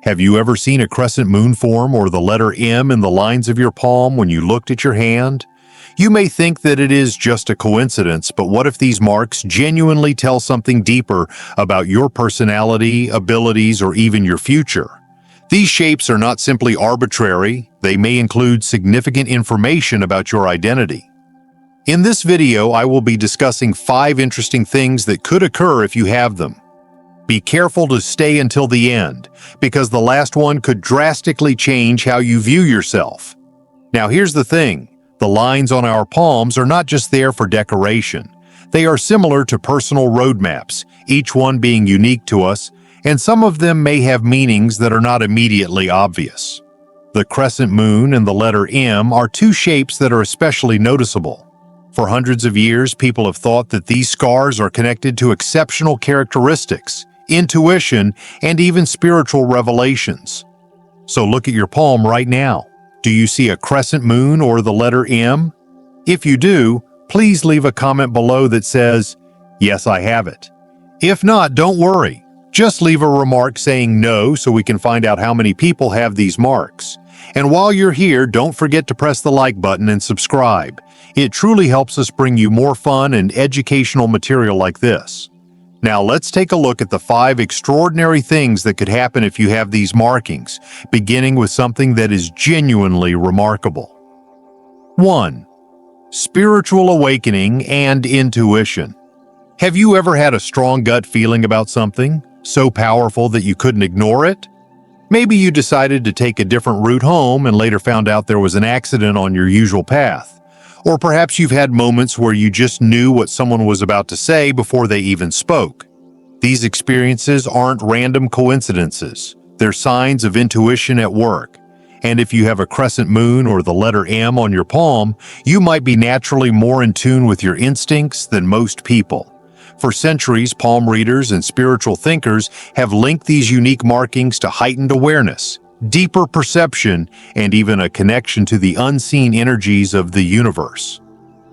Have you ever seen a crescent moon form or the letter M in the lines of your palm when you looked at your hand? You may think that it is just a coincidence, but what if these marks genuinely tell something deeper about your personality, abilities, or even your future? These shapes are not simply arbitrary, they may include significant information about your identity. In this video, I will be discussing 5 interesting things that could occur if you have them. Be careful to stay until the end, because the last one could drastically change how you view yourself. Now here's the thing, the lines on our palms are not just there for decoration. They are similar to personal roadmaps, each one being unique to us, and some of them may have meanings that are not immediately obvious. The crescent moon and the letter M are 2 shapes that are especially noticeable. For hundreds of years, people have thought that these scars are connected to exceptional characteristics, intuition, and even spiritual revelations. So look at your palm right now. Do you see a crescent moon or the letter M? If you do, please leave a comment below that says, "Yes, I have it." If not, don't worry. Just leave a remark saying no so we can find out how many people have these marks. And while you're here, don't forget to press the like button and subscribe. It truly helps us bring you more fun and educational material like this. Now let's take a look at the 5 extraordinary things that could happen if you have these markings, beginning with something that is genuinely remarkable. 1. Spiritual awakening and intuition. Have you ever had a strong gut feeling about something, so powerful that you couldn't ignore it? Maybe you decided to take a different route home and later found out there was an accident on your usual path. Or perhaps you've had moments where you just knew what someone was about to say before they even spoke. These experiences aren't random coincidences. They're signs of intuition at work. And if you have a crescent moon or the letter M on your palm, you might be naturally more in tune with your instincts than most people. For centuries, palm readers and spiritual thinkers have linked these unique markings to heightened awareness, deeper perception, and even a connection to the unseen energies of the universe.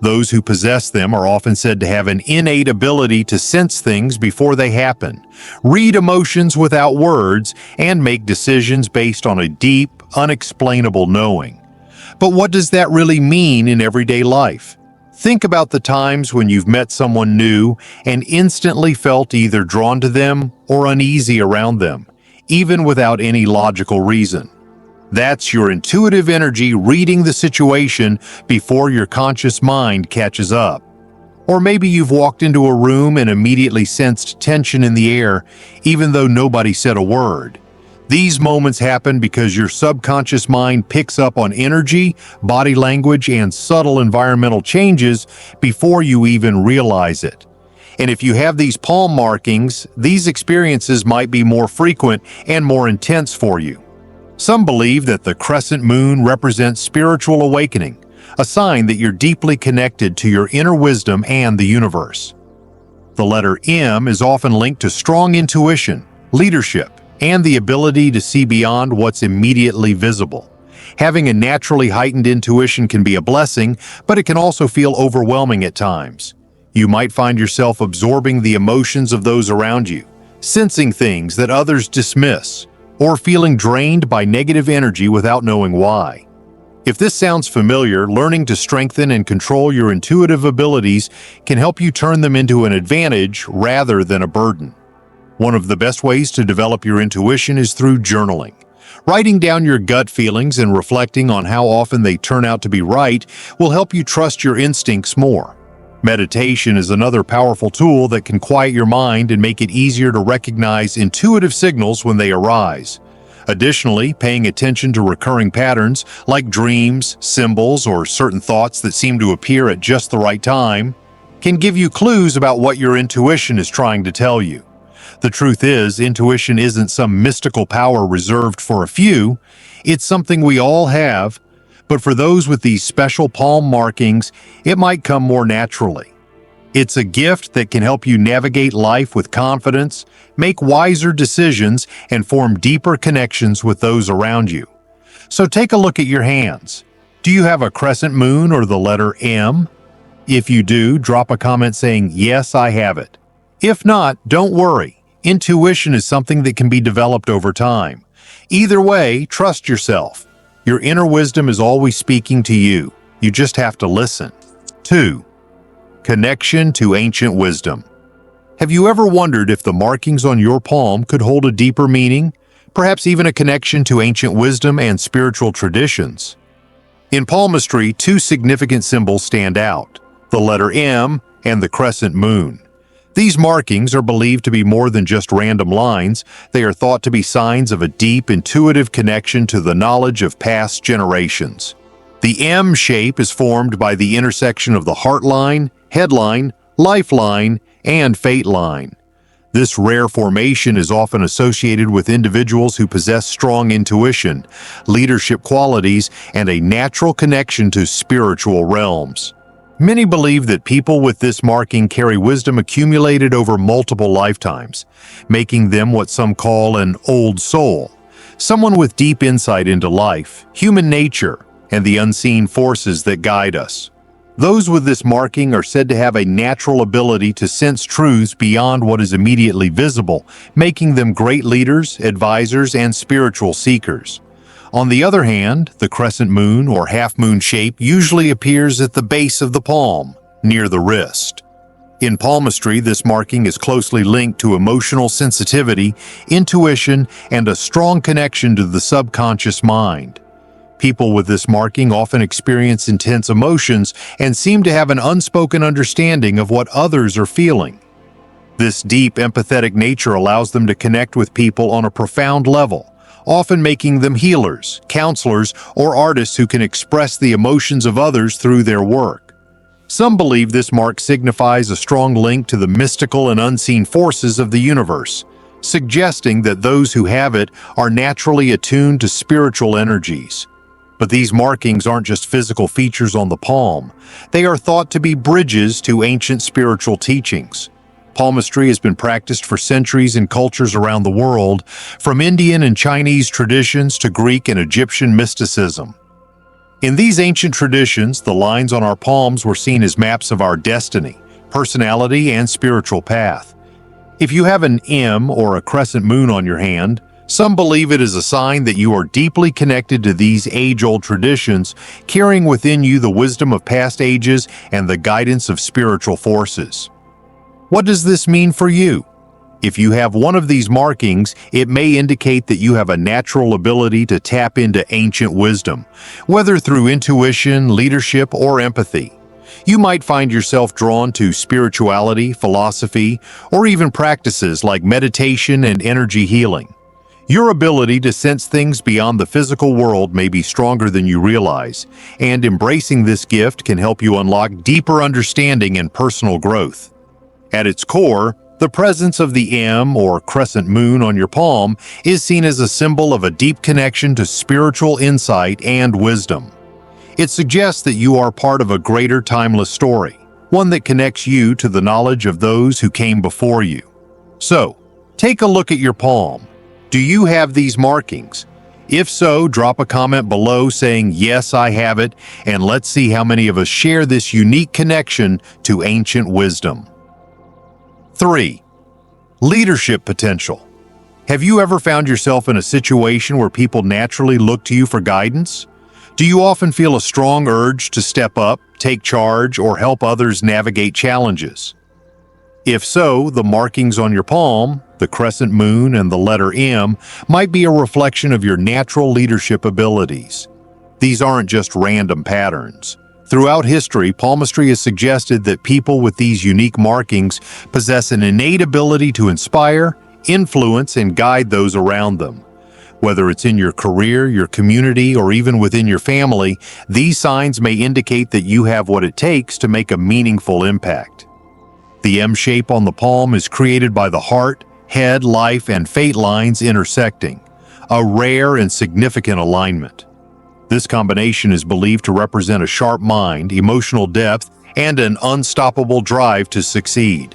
Those who possess them are often said to have an innate ability to sense things before they happen, read emotions without words, and make decisions based on a deep, unexplainable knowing. But what does that really mean in everyday life? Think about the times when you've met someone new and instantly felt either drawn to them or uneasy around them, even without any logical reason. That's your intuitive energy reading the situation before your conscious mind catches up. Or maybe you've walked into a room and immediately sensed tension in the air, even though nobody said a word. These moments happen because your subconscious mind picks up on energy, body language, and subtle environmental changes before you even realize it. And if you have these palm markings, these experiences might be more frequent and more intense for you. Some believe that the crescent moon represents spiritual awakening, a sign that you're deeply connected to your inner wisdom and the universe. The letter M is often linked to strong intuition, leadership, and the ability to see beyond what's immediately visible. Having a naturally heightened intuition can be a blessing, but it can also feel overwhelming at times. You might find yourself absorbing the emotions of those around you, sensing things that others dismiss, or feeling drained by negative energy without knowing why. If this sounds familiar, learning to strengthen and control your intuitive abilities can help you turn them into an advantage rather than a burden. One of the best ways to develop your intuition is through journaling. Writing down your gut feelings and reflecting on how often they turn out to be right will help you trust your instincts more. Meditation is another powerful tool that can quiet your mind and make it easier to recognize intuitive signals when they arise. Additionally, paying attention to recurring patterns like dreams, symbols, or certain thoughts that seem to appear at just the right time can give you clues about what your intuition is trying to tell you. The truth is, intuition isn't some mystical power reserved for a few. It's something we all have, but for those with these special palm markings, it might come more naturally. It's a gift that can help you navigate life with confidence, make wiser decisions, and form deeper connections with those around you. So take a look at your hands. Do you have a crescent moon or the letter M? If you do, drop a comment saying, "Yes, I have it." If not, don't worry. Intuition is something that can be developed over time. Either way, trust yourself. Your inner wisdom is always speaking to you. You just have to listen. 2. Connection to ancient wisdom. Have you ever wondered if the markings on your palm could hold a deeper meaning, perhaps even a connection to ancient wisdom and spiritual traditions? In palmistry, two significant symbols stand out: the letter M and the crescent moon. These markings are believed to be more than just random lines. They are thought to be signs of a deep, intuitive connection to the knowledge of past generations. The M shape is formed by the intersection of the heart line, head line, lifeline, and fate line. This rare formation is often associated with individuals who possess strong intuition, leadership qualities, and a natural connection to spiritual realms. Many believe that people with this marking carry wisdom accumulated over multiple lifetimes, making them what some call an old soul, someone with deep insight into life, human nature, and the unseen forces that guide us. Those with this marking are said to have a natural ability to sense truths beyond what is immediately visible, making them great leaders, advisors, and spiritual seekers. On the other hand, the crescent moon or half-moon shape usually appears at the base of the palm, near the wrist. In palmistry, this marking is closely linked to emotional sensitivity, intuition, and a strong connection to the subconscious mind. People with this marking often experience intense emotions and seem to have an unspoken understanding of what others are feeling. This deep, empathetic nature allows them to connect with people on a profound level, often making them healers, counselors, or artists who can express the emotions of others through their work. Some believe this mark signifies a strong link to the mystical and unseen forces of the universe, suggesting that those who have it are naturally attuned to spiritual energies. But these markings aren't just physical features on the palm. They are thought to be bridges to ancient spiritual teachings. Palmistry has been practiced for centuries in cultures around the world, from Indian and Chinese traditions to Greek and Egyptian mysticism. In these ancient traditions, the lines on our palms were seen as maps of our destiny, personality, and spiritual path. If you have an M or a crescent moon on your hand, some believe it is a sign that you are deeply connected to these age-old traditions, carrying within you the wisdom of past ages and the guidance of spiritual forces. What does this mean for you? If you have one of these markings, it may indicate that you have a natural ability to tap into ancient wisdom, whether through intuition, leadership, or empathy. You might find yourself drawn to spirituality, philosophy, or even practices like meditation and energy healing. Your ability to sense things beyond the physical world may be stronger than you realize, and embracing this gift can help you unlock deeper understanding and personal growth. At its core, the presence of the M or crescent moon on your palm is seen as a symbol of a deep connection to spiritual insight and wisdom. It suggests that you are part of a greater timeless story, one that connects you to the knowledge of those who came before you. So, take a look at your palm. Do you have these markings? If so, drop a comment below saying, "Yes, I have it," and let's see how many of us share this unique connection to ancient wisdom. 3. Leadership potential. Have you ever found yourself in a situation where people naturally look to you for guidance? Do you often feel a strong urge to step up, take charge, or help others navigate challenges? If so, the markings on your palm, the crescent moon and the letter M, might be a reflection of your natural leadership abilities. These aren't just random patterns. Throughout history, palmistry has suggested that people with these unique markings possess an innate ability to inspire, influence, and guide those around them. Whether it's in your career, your community, or even within your family, these signs may indicate that you have what it takes to make a meaningful impact. The M shape on the palm is created by the heart, head, life, and fate lines intersecting, a rare and significant alignment. This combination is believed to represent a sharp mind, emotional depth, and an unstoppable drive to succeed.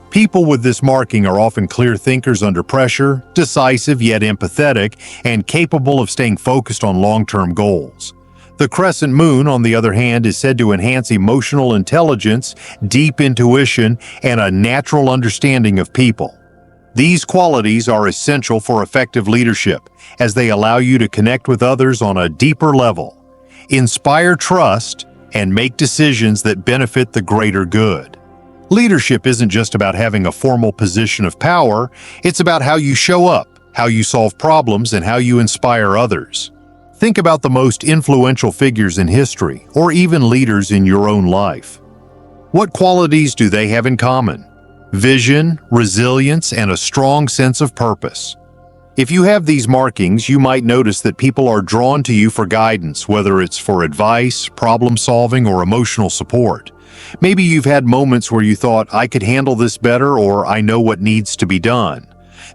People with this marking are often clear thinkers under pressure, decisive yet empathetic, and capable of staying focused on long-term goals. The crescent moon, on the other hand, is said to enhance emotional intelligence, deep intuition, and a natural understanding of people. These qualities are essential for effective leadership, as they allow you to connect with others on a deeper level, inspire trust, and make decisions that benefit the greater good. Leadership isn't just about having a formal position of power, it's about how you show up, how you solve problems, and how you inspire others. Think about the most influential figures in history, or even leaders in your own life. What qualities do they have in common? Vision, resilience, and a strong sense of purpose. If you have these markings, you might notice that people are drawn to you for guidance, whether it's for advice, problem solving, or emotional support. Maybe you've had moments where you thought, I could handle this better, or I know what needs to be done.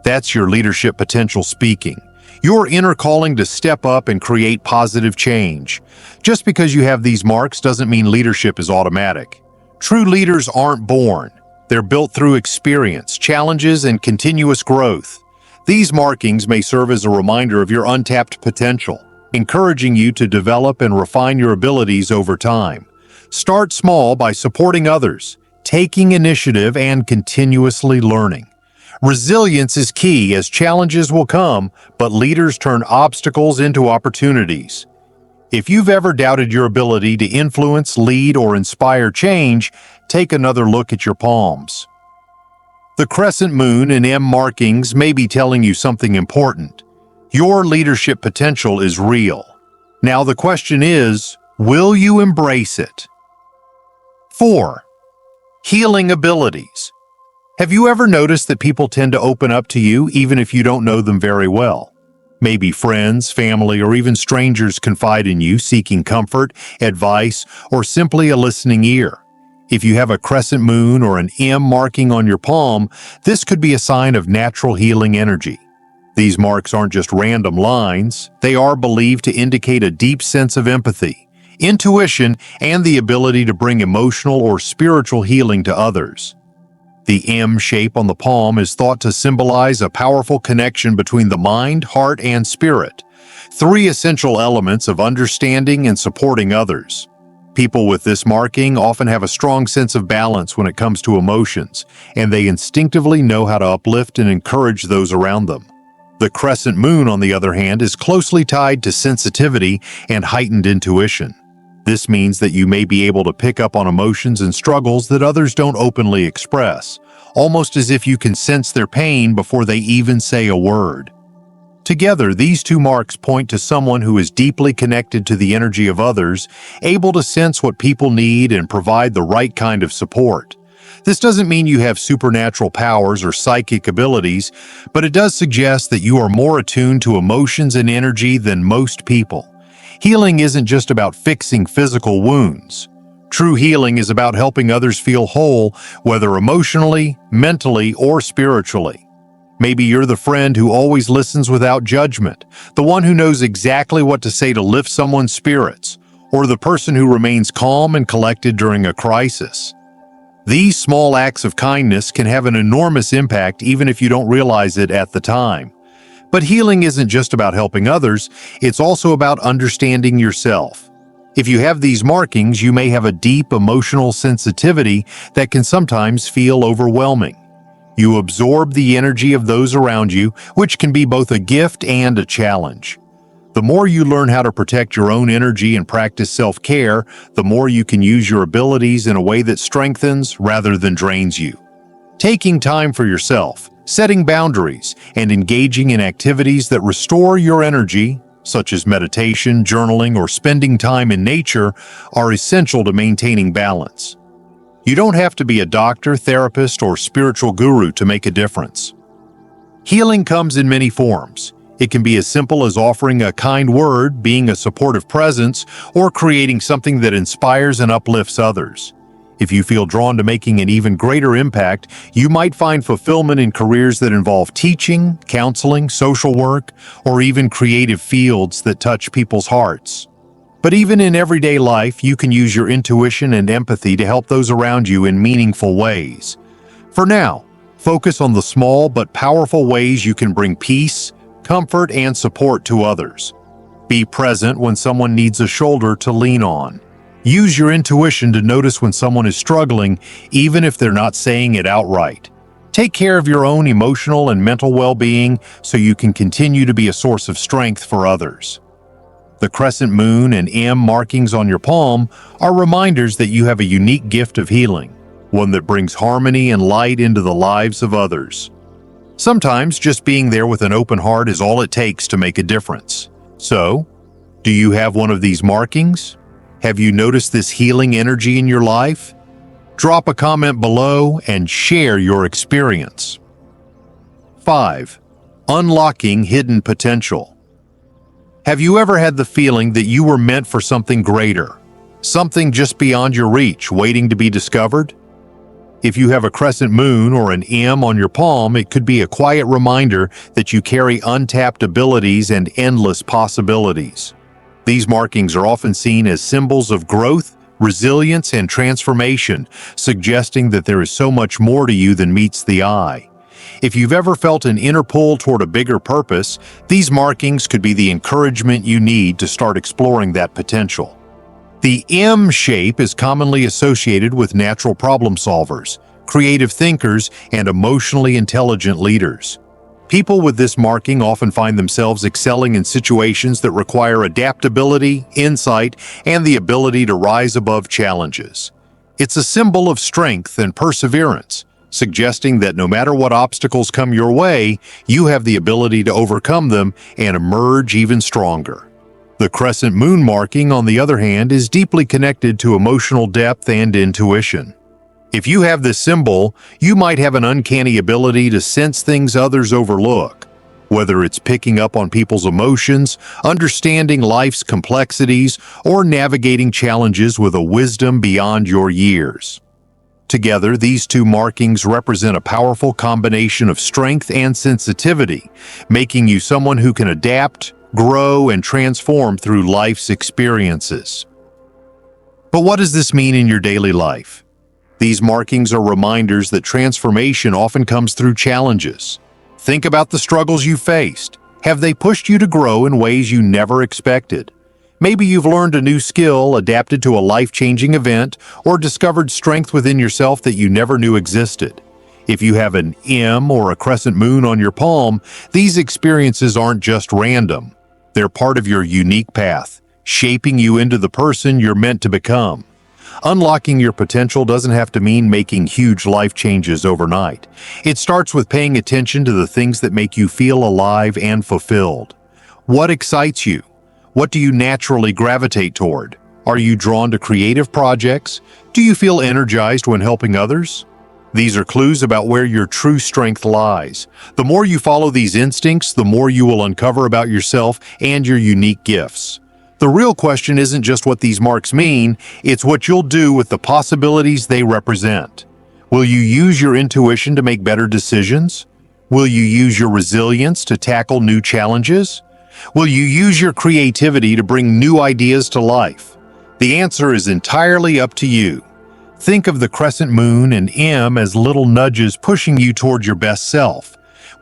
That's your leadership potential speaking. Your inner calling to step up and create positive change. Just because you have these marks doesn't mean leadership is automatic. True leaders aren't born. They're built through experience, challenges, and continuous growth. These markings may serve as a reminder of your untapped potential, encouraging you to develop and refine your abilities over time. Start small by supporting others, taking initiative, and continuously learning. Resilience is key, as challenges will come, but leaders turn obstacles into opportunities. If you've ever doubted your ability to influence, lead, or inspire change, take another look at your palms. The crescent moon and M markings may be telling you something important. Your leadership potential is real. Now the question is, will you embrace it? 4. Healing abilities. Have you ever noticed that people tend to open up to you even if you don't know them very well? Maybe friends, family, or even strangers confide in you, seeking comfort, advice, or simply a listening ear. If you have a crescent moon or an M marking on your palm, this could be a sign of natural healing energy. These marks aren't just random lines, they are believed to indicate a deep sense of empathy, intuition, and the ability to bring emotional or spiritual healing to others. The M shape on the palm is thought to symbolize a powerful connection between the mind, heart, and spirit, three essential elements of understanding and supporting others. People with this marking often have a strong sense of balance when it comes to emotions, and they instinctively know how to uplift and encourage those around them. The crescent moon, on the other hand, is closely tied to sensitivity and heightened intuition. This means that you may be able to pick up on emotions and struggles that others don't openly express, almost as if you can sense their pain before they even say a word. Together, these two marks point to someone who is deeply connected to the energy of others, able to sense what people need and provide the right kind of support. This doesn't mean you have supernatural powers or psychic abilities, but it does suggest that you are more attuned to emotions and energy than most people. Healing isn't just about fixing physical wounds. True healing is about helping others feel whole, whether emotionally, mentally, or spiritually. Maybe you're the friend who always listens without judgment, the one who knows exactly what to say to lift someone's spirits, or the person who remains calm and collected during a crisis. These small acts of kindness can have an enormous impact even if you don't realize it at the time. But healing isn't just about helping others, it's also about understanding yourself. If you have these markings, you may have a deep emotional sensitivity that can sometimes feel overwhelming. You absorb the energy of those around you, which can be both a gift and a challenge. The more you learn how to protect your own energy and practice self-care, the more you can use your abilities in a way that strengthens rather than drains you. Taking time for yourself, setting boundaries, and engaging in activities that restore your energy, such as meditation, journaling, or spending time in nature, are essential to maintaining balance. You don't have to be a doctor, therapist, or spiritual guru to make a difference. Healing comes in many forms. It can be as simple as offering a kind word, being a supportive presence, or creating something that inspires and uplifts others. If you feel drawn to making an even greater impact, you might find fulfillment in careers that involve teaching, counseling, social work, or even creative fields that touch people's hearts. But even in everyday life, you can use your intuition and empathy to help those around you in meaningful ways. For now, focus on the small but powerful ways you can bring peace, comfort, and support to others. Be present when someone needs a shoulder to lean on. Use your intuition to notice when someone is struggling, even if they're not saying it outright. Take care of your own emotional and mental well-being so you can continue to be a source of strength for others. The crescent moon and M markings on your palm are reminders that you have a unique gift of healing, one that brings harmony and light into the lives of others. Sometimes just being there with an open heart is all it takes to make a difference. So, do you have one of these markings? Have you noticed this healing energy in your life? Drop a comment below and share your experience. 5. Unlocking hidden potential. Have you ever had the feeling that you were meant for something greater, something just beyond your reach, waiting to be discovered? If you have a crescent moon or an M on your palm, it could be a quiet reminder that you carry untapped abilities and endless possibilities. These markings are often seen as symbols of growth, resilience, and transformation, suggesting that there is so much more to you than meets the eye. If you've ever felt an inner pull toward a bigger purpose, these markings could be the encouragement you need to start exploring that potential. The M shape is commonly associated with natural problem solvers, creative thinkers, and emotionally intelligent leaders. People with this marking often find themselves excelling in situations that require adaptability, insight, and the ability to rise above challenges. It's a symbol of strength and perseverance, suggesting that no matter what obstacles come your way, you have the ability to overcome them and emerge even stronger. The crescent moon marking, on the other hand, is deeply connected to emotional depth and intuition. If you have this symbol, you might have an uncanny ability to sense things others overlook, whether it's picking up on people's emotions, understanding life's complexities, or navigating challenges with a wisdom beyond your years. Together, these two markings represent a powerful combination of strength and sensitivity, making you someone who can adapt, grow, and transform through life's experiences. But what does this mean in your daily life? These markings are reminders that transformation often comes through challenges. Think about the struggles you faced. Have they pushed you to grow in ways you never expected? Maybe you've learned a new skill, adapted to a life-changing event, or discovered strength within yourself that you never knew existed. If you have an M or a crescent moon on your palm, these experiences aren't just random. They're part of your unique path, shaping you into the person you're meant to become. Unlocking your potential doesn't have to mean making huge life changes overnight. It starts with paying attention to the things that make you feel alive and fulfilled. What excites you? What do you naturally gravitate toward? Are you drawn to creative projects? Do you feel energized when helping others? These are clues about where your true strength lies. The more you follow these instincts, the more you will uncover about yourself and your unique gifts. The real question isn't just what these marks mean, it's what you'll do with the possibilities they represent. Will you use your intuition to make better decisions? Will you use your resilience to tackle new challenges? Will you use your creativity to bring new ideas to life? The answer is entirely up to you. Think of the crescent moon and M as little nudges pushing you toward your best self.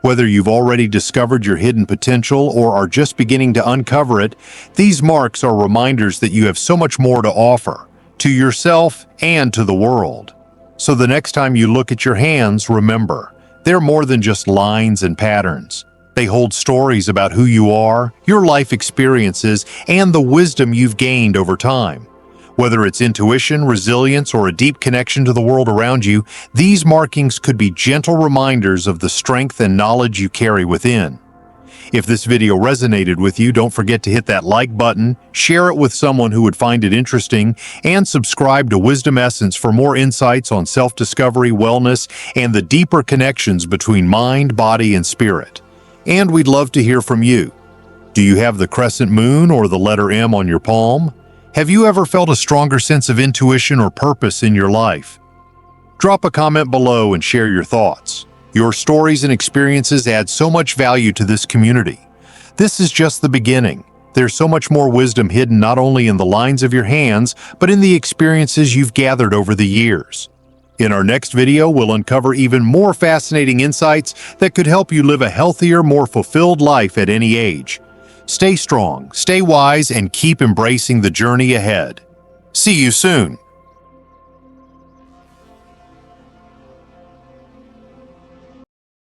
Whether you've already discovered your hidden potential or are just beginning to uncover it, these marks are reminders that you have so much more to offer, to yourself and to the world. So the next time you look at your hands, remember, they're more than just lines and patterns. They hold stories about who you are, your life experiences, and the wisdom you've gained over time. Whether it's intuition, resilience, or a deep connection to the world around you, these markings could be gentle reminders of the strength and knowledge you carry within. If this video resonated with you, don't forget to hit that like button, share it with someone who would find it interesting, and subscribe to Wisdom Essence for more insights on self-discovery, wellness, and the deeper connections between mind, body, and spirit. And we'd love to hear from you. Do you have the crescent moon or the letter M on your palm? Have you ever felt a stronger sense of intuition or purpose in your life? Drop a comment below and share your thoughts. Your stories and experiences add so much value to this community. This is just the beginning. There's so much more wisdom hidden not only in the lines of your hands, but in the experiences you've gathered over the years. In our next video, we'll uncover even more fascinating insights that could help you live a healthier, more fulfilled life at any age. Stay strong, stay wise, and keep embracing the journey ahead. See you soon.